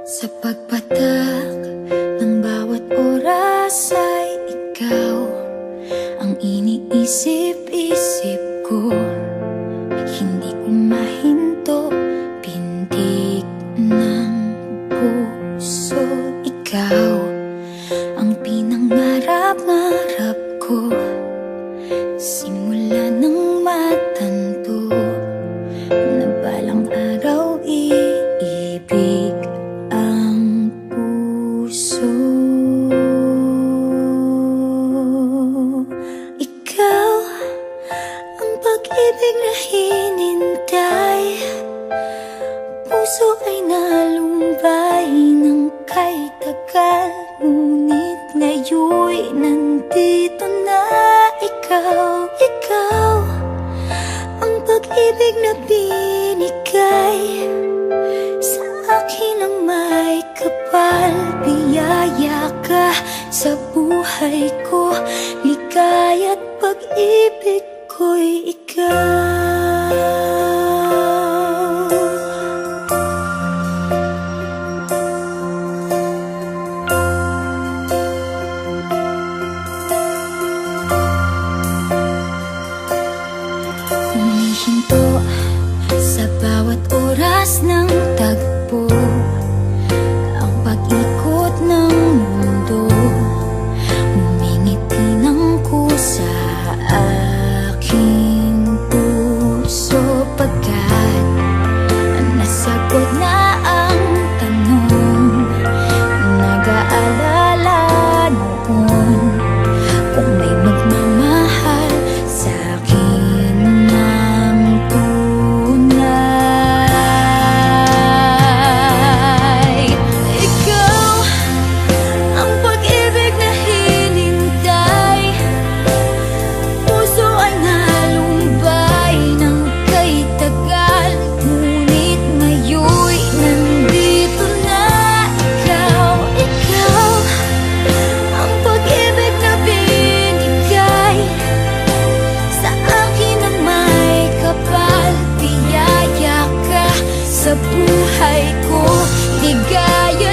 Sa pagpatak ng bawat oras ay ikaw ang iniisip-isip ko. Hindi ko mahinto, pintig ng puso. Ikaw ang pinangarap-ngarap ko, simula ng matanto na balang araw iibig ang puso. Ikaw ang pag-ibig na hinintay, puso ay nalumbay ng kay tagal, ngunit ngayon'y nandito na ikaw. Ikaw ang pag-ibig na binigay sa akin ang may kapal. Biyaya ka sa buhay ko, ligaya't pag-ibig ko'y ikaw. Humihinto sa bawat oras ng tagpo, ang pag-ikot ng mundo, ngumingiti ng kusa aking puso. Pagkat nasagot na ang tanong, nag-aalala noon kung may magmamahal sa akin ng tunay. Ikaw ang pag-ibig na hinintay, puso ay nalumbay ng kay tagal, ngunit ngayon'y nandito na ikaw. Ikaw ang pag-ibig na binigay sa akin ang may kapal. Biyaya ka sa buhay ko, ligaya